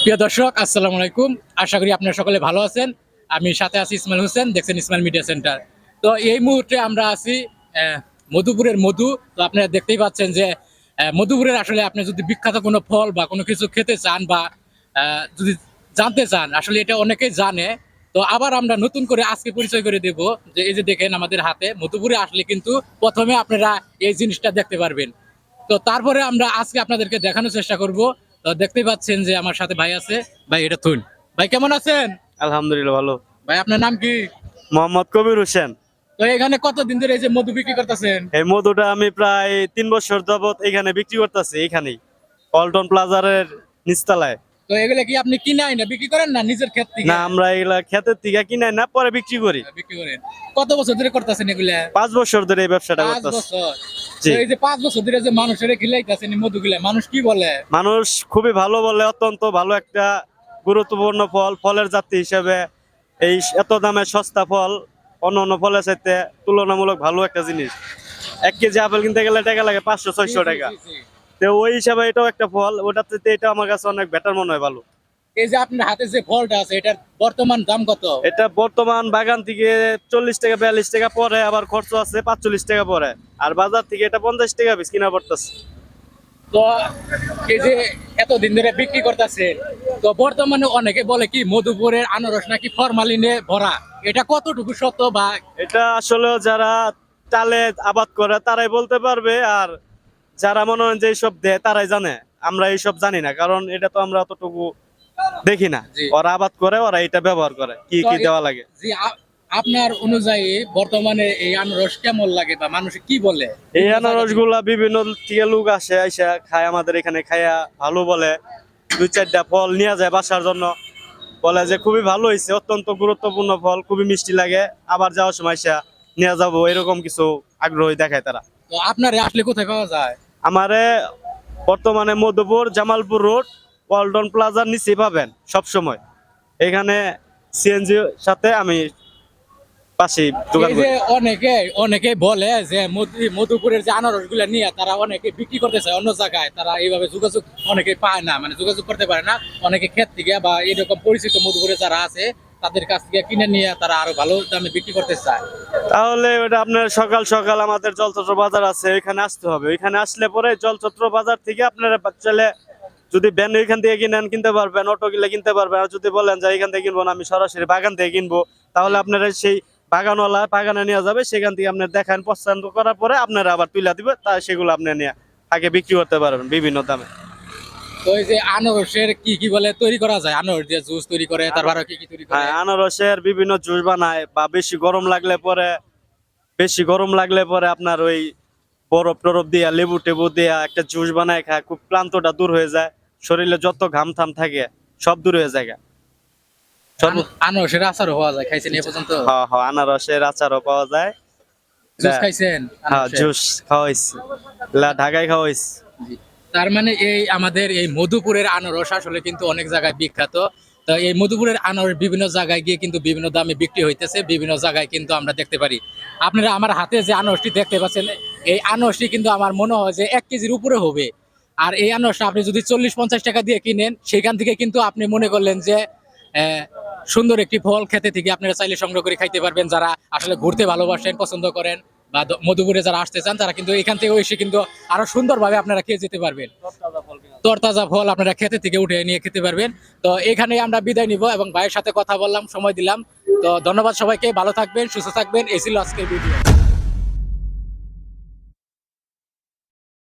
প্রিয় দর্শক, আসসালামু আলাইকুম। আশা করি আপনারা সকলে ভালো আছেন। আমি সাথে আছি ইসমাইল হোসেন, দেখছেন ইসমাইল মিডিয়া সেন্টার। তো এই মুহূর্তে আমরা আছি মধুপুরের মধু। তো আপনারা দেখতেই পাচ্ছেন যে মধুপুরের আসলে আপনি যদি বিখ্যাত কোনো ফল বা কোনো কিছু খেতে চান বা যদি জানতে চান, আসলে এটা অনেকেই জানে। তো আবার আমরা নতুন করে আজকে পরিচয় করে দেব যে এই যে দেখেন আমাদের হাতে মধুপুরে আসলে কিন্তু প্রথমে আপনারা এই জিনিসটা দেখতে পারবেন। তো তারপরে আমরা আজকে আপনাদেরকে দেখানোর চেষ্টা করব। তো দেখতেই পাচ্ছেন যে আমার সাথে ভাই আছে। ভাই, এটা থুন। ভাই, কেমন আছেন? আলহামদুলিল্লাহ ভালো। ভাই, আপনার নাম কি? মোহাম্মদ কবির হোসেন। তো এখানে কতদিন ধরে এই যে মধু বিক্রি করতেছেন? এই মধুটা আমি প্রায় 3 বছর যাবত এখানে বিক্রি করতেছি, এখানেই পল্টন প্লাজারের নিচতলায়। তো এগুলা কি আপনি কিনে আইনা বিক্রি করেন না নিজের ক্ষেত থেকে? না, আমরা এগুলা ক্ষেতের থেকে কিনে না, পরে বিক্রি করি। বিক্রি করেন। কত বছর ধরে করতেছেন এগুলা? 5 বছর ধরে এই ব্যবসাটা 5 করতেছি। বছর। জি। তো এই যে 5 বছর ধরে যে মানুষের খিলাইতেছেন এই মধুগুলা, মানুষ কি বলে? মানুষ খুবই ভালো বলে, অত্যন্ত ভালো একটা গুরুত্বপূর্ণ ফল, ফলের জাতি হিসেবে এই এত দামে সস্তা ফল অন্য অন্য ফলের চাইতে তুলনামূলক ভালো একটা জিনিস। 1 কেজি আপেল কিনতে গেলে টাকা লাগে 500-600 টাকা। জি, জি। তো ওই হিসাবে এটাও একটা ফল, ওটার থেকে এটা আমার কাছে অনেক বেটার মনে হয়, ভালো। এই যে আপনার হাতে যে ফলটা আছে, এটার বর্তমান দাম কত? এটা বর্তমান বাগান থেকে 40 টাকা 42 টাকা পরে, আবার খরচ আছে 45 টাকা পরে, আর বাজার থেকে এটা 50 টাকা পিস কিনা পড়তেছে। তো এই যে এতদিন ধরে বিক্রি করতেছেন, তো বর্তমানে অনেকে বলে কি মধুপুরের আনারস নাকি ফরমালিনে ভরা। এটা কতটুকু সত্য? বা এটা আসলে যারা টালে আবাদ করে তারাই বলতে পারবে, আর যারা মনে হয় যে এইসব দেয় তারাই জানে। আমরা এইসব জানি না, কারণ এটা তো আমরা অতটুকু দেখি না। জি। ওরা আবাদ করে, ওরা এটা ব্যবহার করে, কি তো কি দেওয়া লাগে। জি, আপনার অনুযায়ী বর্তমানে এই আনারস কেমন লাগে বা মানুষ কি বলে? এই আনারস গুলা বিভিন্ন থেকে লোক আসে, আইসা খায় আমাদের এখানে, খায়া ভালো বলে। 2-4টা ফল নিয়ে যায় বাসার জন্য, বলে যে খুবই ভালো হয়েছে, অত্যন্ত গুরুত্বপূর্ণ ফল, খুবই মিষ্টি লাগে, আবার যাওয়ার সময় আইসা নিয়ে যাবো, এরকম কিছু আগ্রহী দেখায় তারা। তো আপনার আসলে কোথায় পাওয়া যায়? আমারে বর্তমানে মধুপুর জামালপুর রোড পল্টন প্লাজার নিচে পাবেন সব সময়। এখানে সিএনজি সাথে আমি পাশেই দোকান এই করি। যে অনেকে অনেকে বলে যে মধুপুরের যে আনারস গুলা নিয়ে তারা অনেকে বিক্রি করতে চায় অন্য জায়গায়, তারা এইভাবে যোগাযোগ অনেকে পায় না, মানে যোগাযোগ করতে পারে না। অনেকে ক্ষেত থেকে বা এরকম পরিচিত মধুপুরে যারা আছে তাদের কাছ থেকে কিনে নিয়ে তারা আরো ভালো দামে বিক্রি করতে চায়। তাহলে ওটা আপনার সকাল সকাল আমাদের জলছত্র বাজার আছে, ওইখানে আসতে হবে। ওইখানে আসলে পরে জলছত্র বাজার থেকে আপনারা চলে, যদি ব্যান ওইখান থেকে কিনেন কিনতে পারবেন, অটো গিলে কিনতে পারবেন। আর যদি বলেন যে এখান থেকে কিনবো না, আমি সরাসরি বাগান থেকে কিনবো, তাহলে আপনারা সেই বাগানওয়ালা বাগানে নিয়ে যাবে, সেখান থেকে আপনার দেখেন, পছন্দ করার পরে আপনারা আবার তুলে দিবে, তা সেগুলো আপনি নিয়ে আগে বিক্রি করতে পারবেন বিভিন্ন দামে। তো এই যে আনারসের কি কি বলে তৈরি করা যায়? আনারস দিয়ে জুস তৈরি করে, তারপর আরো কি কি তৈরি করে? হ্যাঁ, আনারসের বিভিন্ন জুস বানায়, বা বেশি গরম লাগলে পরে আপনার ওই বরফ টরফ দিয়া, লেবু টেবু দিয়া একটা জুস বানায় খায়, খুব ক্লান্তটা দূর হয়ে যায়, শরীরে যত ঘাম থাম থাকে সব দূর হয়ে যায়। আনারসের আচারও হওয়া যায়, খাইছেন এ পর্যন্ত? হ্যাঁ হ্যাঁ, আনারসের আচারও পাওয়া যায়। জুস খাইছেন হ্যাঁ, আনারসের? জুস খাওয়াইছি, ঢাকায় খাওয়াইছি। জি। তার মানে এই আমাদের এই মধুপুরের আনারস আসলে কিন্তু অনেক জায়গায় বিখ্যাত। তো এই মধুপুরের আনারস বিভিন্ন জায়গায় গিয়ে কিন্তু বিভিন্ন দামে বিক্রি হইতেছে, বিভিন্ন জায়গায় কিন্তু আমরা দেখতে পারি। আপনারা আমার হাতে যে আনারসটি দেখতে পাচ্ছেন, এই আনারসটি কিন্তু আমার মনে হয় যে 1 কেজির উপরে হবে। আর এই আনারসটা আপনি যদি 40-50 টাকা দিয়ে কিনেন, সেখান থেকে কিন্তু আপনি মনে করলেন যে আহ, সুন্দর একটি ফল খেতে থেকে আপনারা চাইলে সংগ্রহ করে খাইতে পারবেন। যারা আসলে ঘুরতে ভালোবাসেন, পছন্দ করেন, বা মধুপুরে যারা আসতে চান, তারা কিন্তু এখান থেকে এসে কিন্তু আরো সুন্দরভাবে আপনারা খেয়ে যেতে পারবেন। তরতাজা ফল আপনারা খেতে থেকে উঠে নিয়ে খেতে পারবেন। তো এখানে আমরা বিদায় নিব এবং ভাইয়ের সাথে কথা বললাম, সময় দিলাম। তো ধন্যবাদ সবাইকে, ভালো থাকবেন, সুস্থ থাকবেন। এই ছিল আজকের ভিডিও।